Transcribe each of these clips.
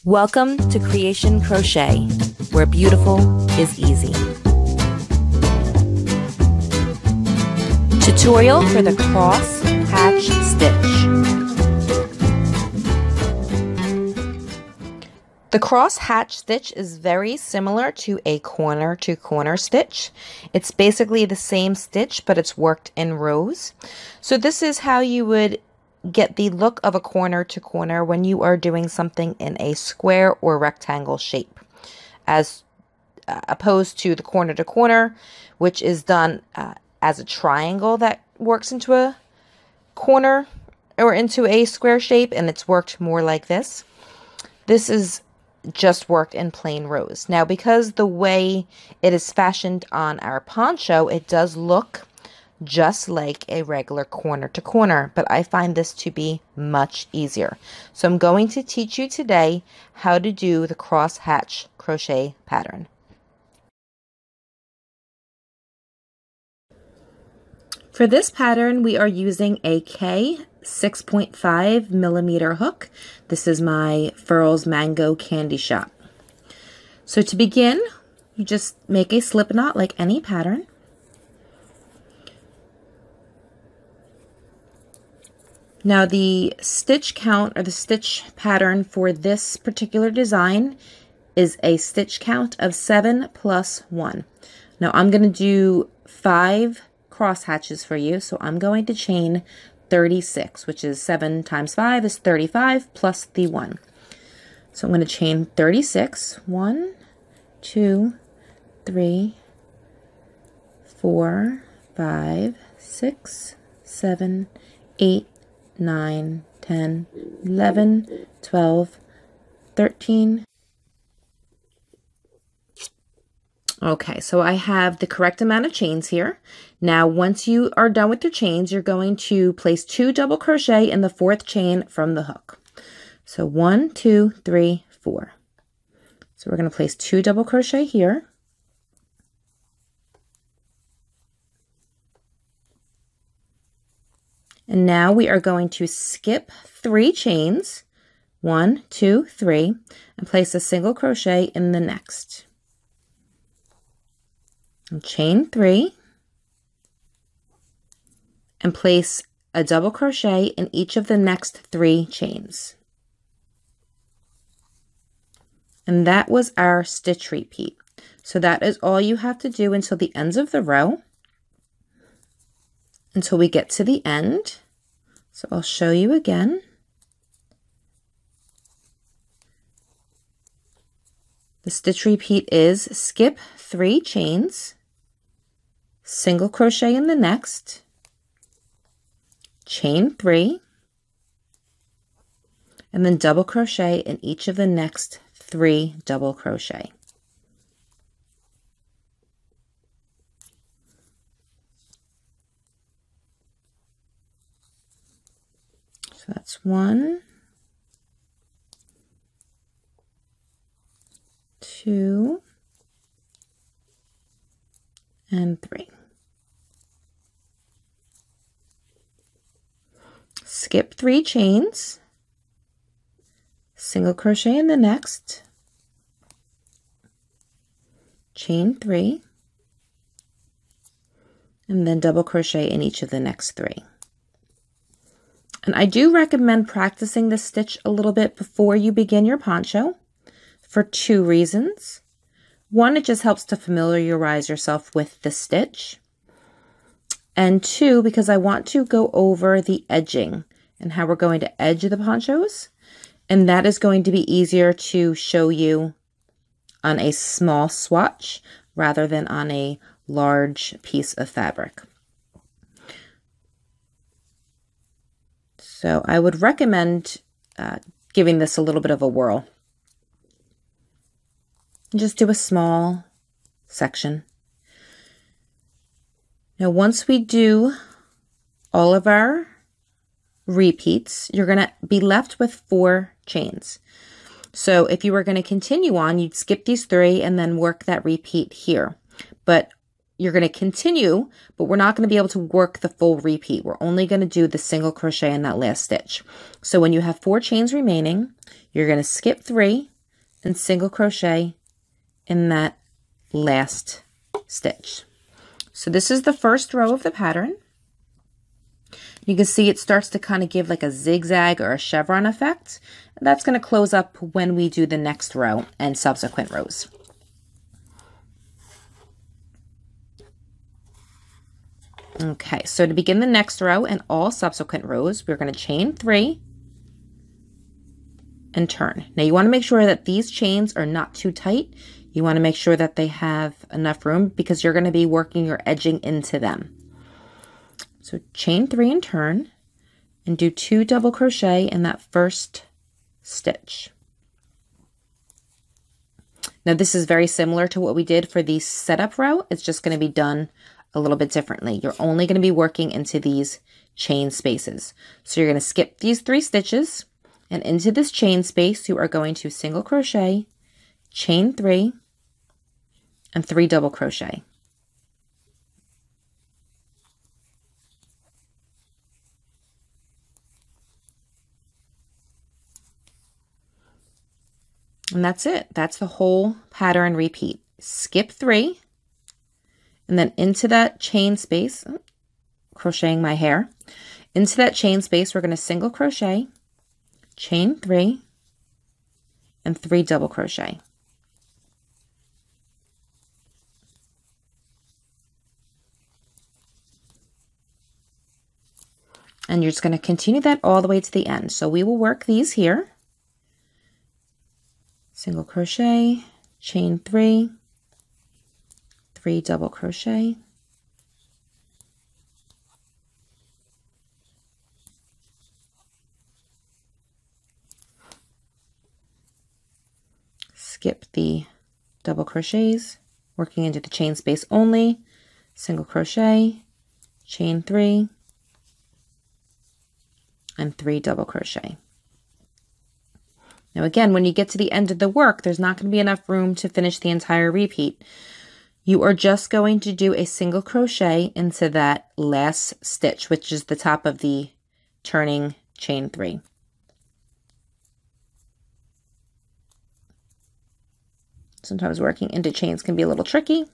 Welcome to Creation Crochet, where beautiful is easy. Tutorial for the cross hatch stitch. The cross hatch stitch is very similar to a corner to corner stitch. It's basically the same stitch, but it's worked in rows. So this is how you would get the look of a corner to corner when you are doing something in a square or rectangle shape, as opposed to the corner to corner, which is done as a triangle that works into a corner or into a square shape, and it's worked more like this. This is just worked in plain rows. Now, because the way it is fashioned on our poncho, it does look just like a regular corner to corner, but I find this to be much easier. So I'm going to teach you today how to do the cross hatch crochet pattern. For this pattern, we are using a K 6.5 millimeter hook. This is my Furls Mango Candy Shop. So to begin, you just make a slip knot like any pattern. Now the stitch count or the stitch pattern for this particular design is a stitch count of 7 plus 1. Now I'm going to do 5 cross hatches for you, so I'm going to chain 36, which is 7 times 5 is 35 plus the 1. So I'm going to chain 36. 1, 2, 3, 4, 5, 6, 7, 8, 9, 10, 11, 12, 13. Okay, so I have the correct amount of chains here. Now, once you are done with your chains, you're going to place 2 double crochet in the 4th chain from the hook. So 1, 2, 3, 4. So we're going to place 2 double crochet here. And now we are going to skip 3 chains, 1, 2, 3, and place a single crochet in the next. And chain 3, and place a double crochet in each of the next 3 chains. And that was our stitch repeat. So that is all you have to do until the ends of the row, until we get to the end. So I'll show you again. The stitch repeat is skip 3 chains, single crochet in the next, chain 3, and then double crochet in each of the next 3 double crochet. So that's 1, 2, and 3. Skip 3 chains, single crochet in the next, chain 3, and then double crochet in each of the next 3. And I do recommend practicing this stitch a little bit before you begin your poncho for 2 reasons. 1, it just helps to familiarize yourself with the stitch. And 2, because I want to go over the edging and how we're going to edge the ponchos. And that is going to be easier to show you on a small swatch rather than on a large piece of fabric. So I would recommend giving this a little bit of a whirl. Just do a small section. Now, once we do all of our repeats, you're going to be left with 4 chains. So if you were going to continue on, you'd skip these 3 and then work that repeat here. But you're going to continue, but we're not going to be able to work the full repeat. We're only going to do the single crochet in that last stitch. So when you have 4 chains remaining, you're going to skip 3, and single crochet in that last stitch. So this is the first row of the pattern. You can see it starts to kind of give like a zigzag or a chevron effect. That's going to close up when we do the next row and subsequent rows. Okay, so to begin the next row and all subsequent rows, we're going to chain 3 and turn. Now you want to make sure that these chains are not too tight. You want to make sure that they have enough room because you're going to be working your edging into them. So chain 3 and turn and do 2 double crochet in that first stitch. Now this is very similar to what we did for the setup row. It's just going to be done a little bit differently. You're only going to be working into these chain spaces. So you're going to skip these 3 stitches, and into this chain space you are going to single crochet, chain 3, and 3 double crochet. And that's it. That's the whole pattern repeat. Skip 3, and then into that chain space, crocheting my hair, into that chain space, we're going to single crochet, chain 3, and 3 double crochet. And you're just going to continue that all the way to the end. So we will work these here. Single crochet, chain 3, 3 double crochet, skip the double crochets, working into the chain space only, single crochet, chain 3, and 3 double crochet. Now again, when you get to the end of the work, there's not going to be enough room to finish the entire repeat. You are just going to do a single crochet into that last stitch, which is the top of the turning chain 3. Sometimes working into chains can be a little tricky.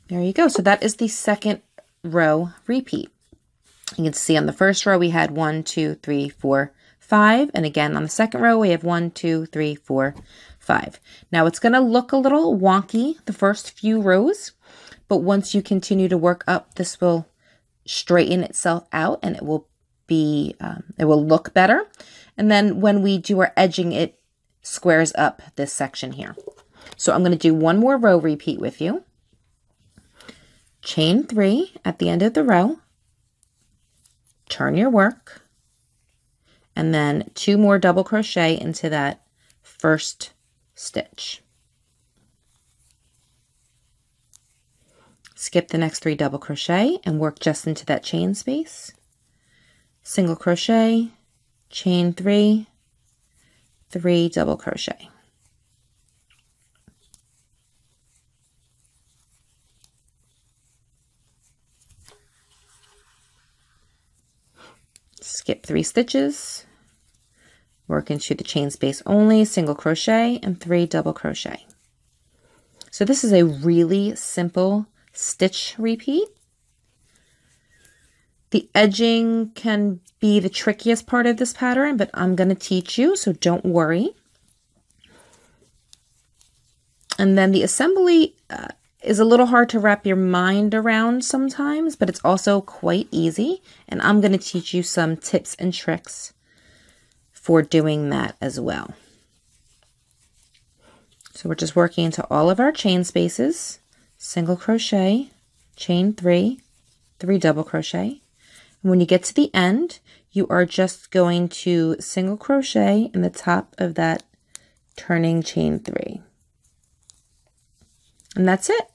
There you go. So that is the second row repeat. You can see on the first row we had 1, 2, 3, 4, 5. And again, on the second row, we have 1, 2, 3, 4, 5. Now it's going to look a little wonky the first few rows, but once you continue to work up, this will straighten itself out and it will be, it will look better. And then when we do our edging, it squares up this section here. So I'm going to do one more row repeat with you. Chain 3 at the end of the row, turn your work, and then 2 more double crochet into that first stitch. Skip the next 3 double crochet and work just into that chain space. Single crochet, chain 3, 3 double crochet. Skip 3 stitches, work into the chain space only, single crochet, and 3 double crochet. So this is a really simple stitch repeat. The edging can be the trickiest part of this pattern, but I'm going to teach you, so don't worry. And then the assembly is a little hard to wrap your mind around sometimes, but it's also quite easy. And I'm going to teach you some tips and tricks for doing that as well. So we're just working into all of our chain spaces, single crochet, chain 3, 3 double crochet. And when you get to the end, you are just going to single crochet in the top of that turning chain 3. And that's it.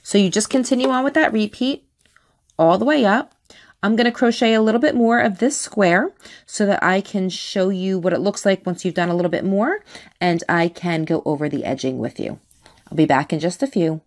So you just continue on with that repeat all the way up. I'm going to crochet a little bit more of this square so that I can show you what it looks like once you've done a little bit more, and I can go over the edging with you. I'll be back in just a few.